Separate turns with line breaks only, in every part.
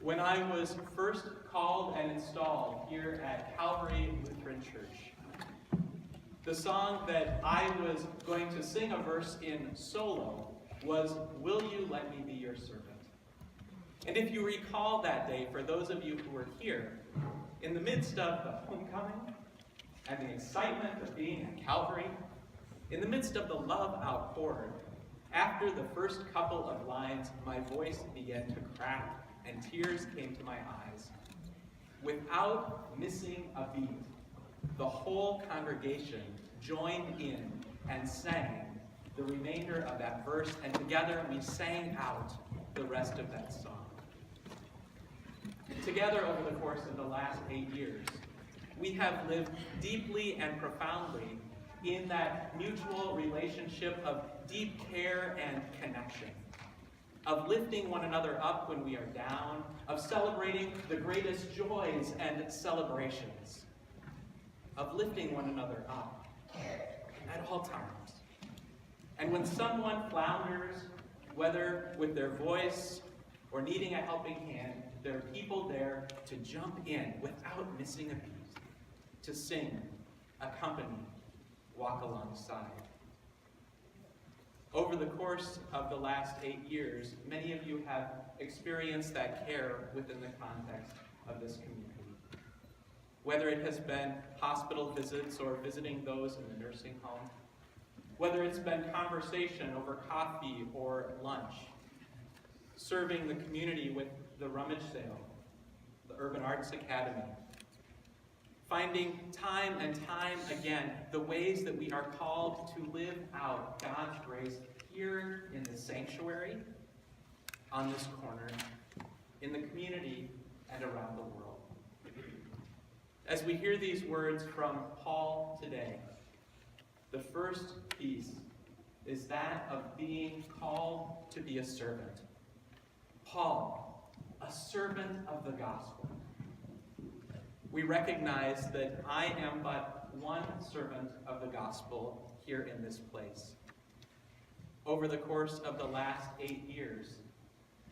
When I was first called and installed here at Calvary Lutheran Church, the song that I was going to sing a verse in solo was, "Will You Let Me Be Your Servant?" And if you recall that day, for those of you who were here, in the midst of the homecoming and the excitement of being at Calvary, in the midst of the love outpoured, after the first couple of lines, my voice began to crack and tears came to my eyes. Without missing a beat, the whole congregation joined in and sang the remainder of that verse, and together we sang out the rest of that song. Together over the course of the last 8 years, we have lived deeply and profoundly in that mutual relationship of deep care and connection, of lifting one another up when we are down, of celebrating the greatest joys and celebrations, of lifting one another up at all times. And when someone flounders, whether with their voice or needing a helping hand, there are people there to jump in without missing a beat, to sing, accompany, walk alongside. Over the course of the last 8 years, many of you have experienced that care within the context of this community. Whether it has been hospital visits or visiting those in the nursing home, whether it's been conversation over coffee or lunch, serving the community with the rummage sale, the Urban Arts Academy, finding time and time again the ways that we are called to live out God's grace here in the sanctuary, on this corner, in the community, and around the world. As we hear these words from Paul today, the first piece is that of being called to be a servant. Paul, a servant of the gospel. We recognize that I am but one servant of the gospel here in this place. Over the course of the last 8 years,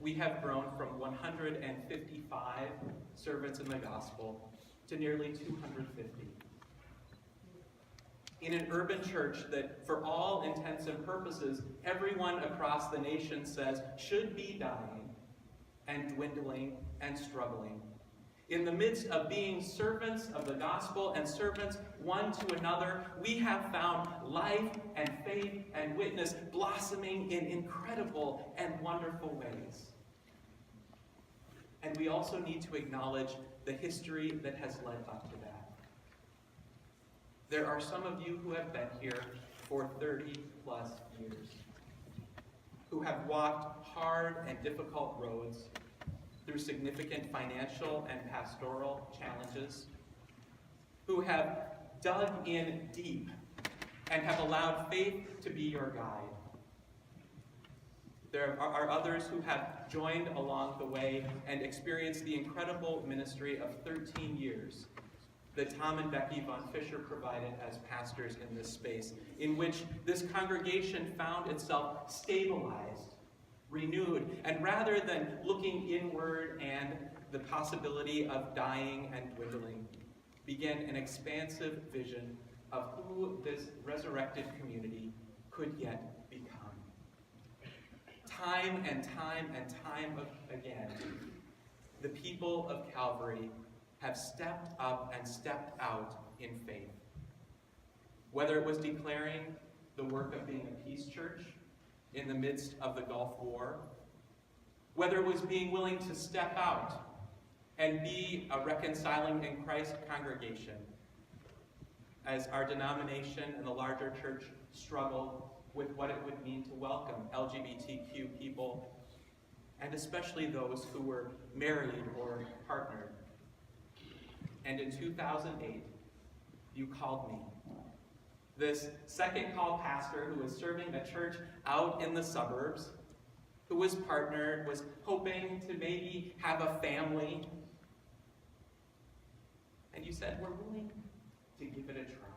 we have grown from 155 servants in the gospel to nearly 250. In an urban church that, for all intents and purposes, everyone across the nation says should be dying and dwindling and struggling, in the midst of being servants of the gospel and servants one to another, we have found life and faith and witness blossoming in incredible and wonderful ways. And we also need to acknowledge the history that has led up to that. There are some of you who have been here for 30 plus years, who have walked hard and difficult roads through significant financial and pastoral challenges, who have dug in deep and have allowed faith to be your guide. There are others who have joined along the way and experienced the incredible ministry of 13 years that Tom and Becky Von Fisher provided as pastors in this space, in which this congregation found itself stabilized, renewed, and rather than looking inward and the possibility of dying and dwindling, began an expansive vision of who this resurrected community could yet become. Time and time and time again, the people of Calvary have stepped up and stepped out in faith. Whether it was declaring the work of being a peace church in the midst of the Gulf War, whether it was being willing to step out and be a reconciling in Christ congregation as our denomination and the larger church struggled with what it would mean to welcome LGBTQ people, and especially those who were married or partnered. And in 2008, you called me. This second call pastor who was serving a church out in the suburbs, who was partnered, was hoping to maybe have a family. And you said, we're willing to give it a try.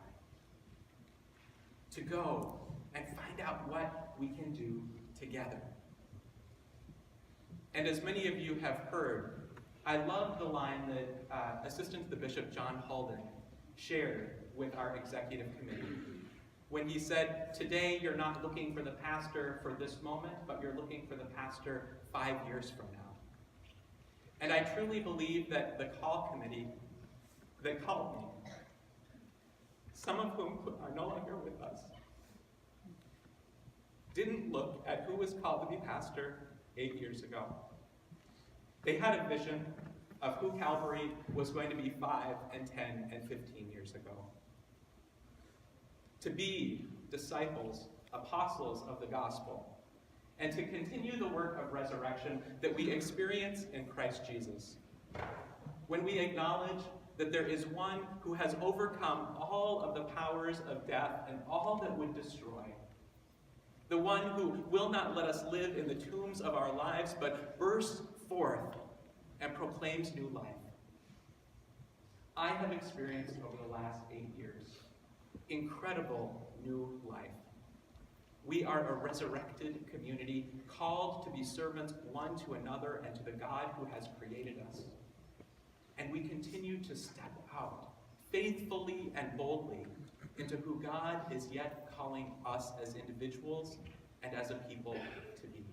To go and find out what we can do together. And as many of you have heard, I love the line that Assistant to the Bishop John Halden shared with our executive committee when he said, today you're not looking for the pastor for this moment, but you're looking for the pastor 5 years from now. And I truly believe that the call committee that called me, some of whom are no longer with us, didn't look at who was called to be pastor 8 years ago. They had a vision of who Calvary was going to be 5 and 10 and 15 years ago. To be disciples, apostles of the gospel, and to continue the work of resurrection that we experience in Christ Jesus. When we acknowledge that there is one who has overcome all of the powers of death and all that would destroy, the one who will not let us live in the tombs of our lives, but bursts forth and proclaims new life. I have experienced over the last 8 years incredible new life. We are a resurrected community called to be servants one to another and to the God who has created us. And we continue to step out faithfully and boldly into who God is yet calling us as individuals and as a people to be.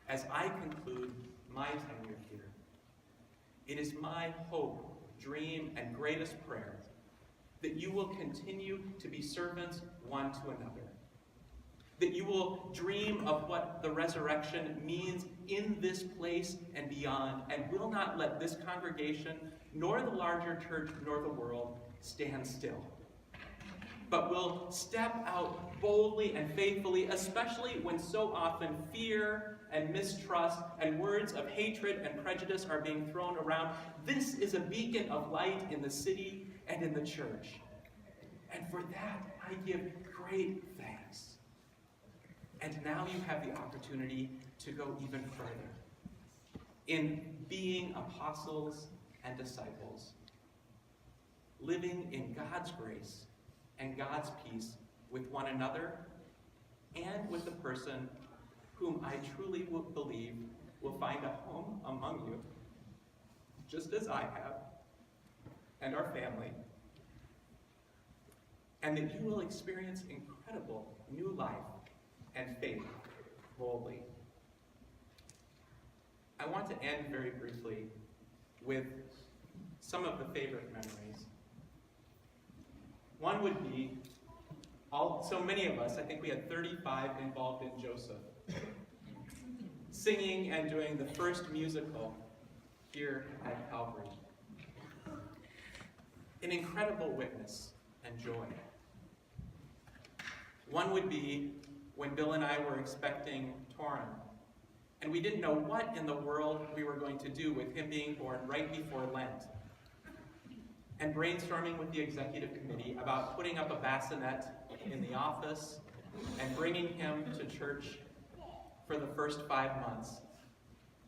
As I conclude my tenure here, it is my hope, dream, and greatest prayer that you will continue to be servants one to another, that you will dream of what the resurrection means in this place and beyond, and will not let this congregation, nor the larger church, nor the world stand still, but will step out boldly and faithfully, especially when so often fear and mistrust and words of hatred and prejudice are being thrown around. This is a beacon of light in the city and in the church. And for that, I give great thanks. And now you have the opportunity to go even further in being apostles and disciples, living in God's grace and God's peace with one another and with the person whom I truly believe will find a home among you, just as I have, and our family, and that you will experience incredible new life and faith boldly. I want to end very briefly with some of the favorite memories. One would be, so many of us, I think we had 35 involved in Joseph, singing and doing the first musical here at Calvary. An incredible witness and joy. One would be when Bill and I were expecting Torrin, and we didn't know what in the world we were going to do with him being born right before Lent, and brainstorming with the executive committee about putting up a bassinet in the office and bringing him to church for the first 5 months,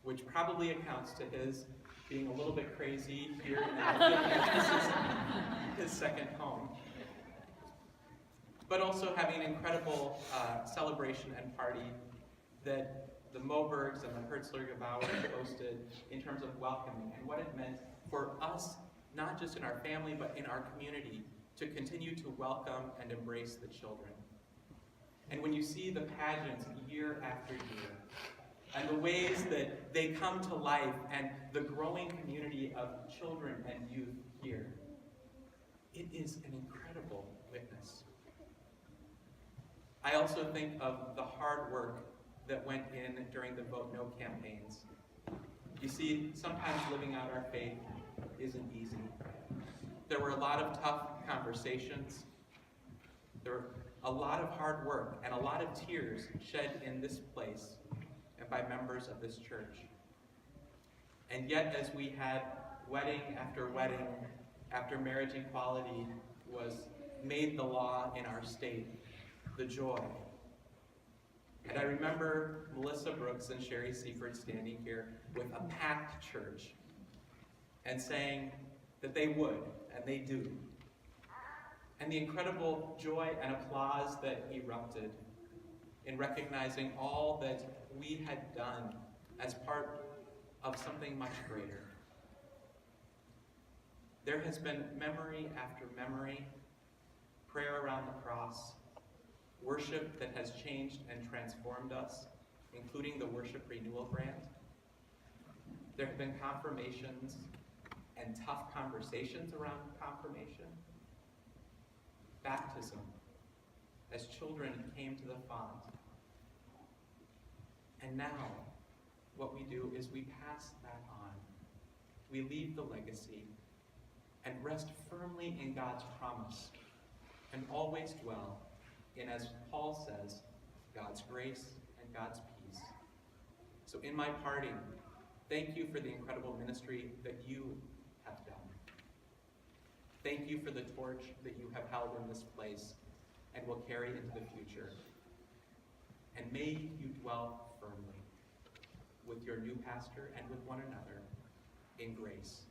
which probably accounts to his being a little bit crazy here and this is his second home. But also having an incredible celebration and party that the Mobergs and the Hertzler-Gebauers hosted in terms of welcoming and what it meant for us, not just in our family, but in our community, to continue to welcome and embrace the children. And when you see the pageants year after year, and the ways that they come to life, and the growing community of children and youth here, it is an incredible witness. I also think of the hard work that went in during the Vote No campaigns. You see, sometimes living out our faith isn't easy. There were a lot of tough conversations. There were a lot of hard work and a lot of tears shed in this place and by members of this church. And yet, as we had wedding after marriage equality was made the law in our state, the joy. And I remember Melissa Brooks and Sherry Seifert standing here with a packed church and saying that they would, and they do. And the incredible joy and applause that erupted in recognizing all that we had done as part of something much greater. There has been memory after memory, prayer around the cross, worship that has changed and transformed us, including the Worship Renewal Grant. There have been confirmations and tough conversations around confirmation. Baptism, as children came to the font. And now, what we do is we pass that on. We leave the legacy and rest firmly in God's promise and always dwell in, as Paul says, God's grace and God's peace. So in my parting, thank you for the incredible ministry that you have done. Thank you for the torch that you have held in this place and will carry into the future. And may you dwell firmly with your new pastor and with one another in grace.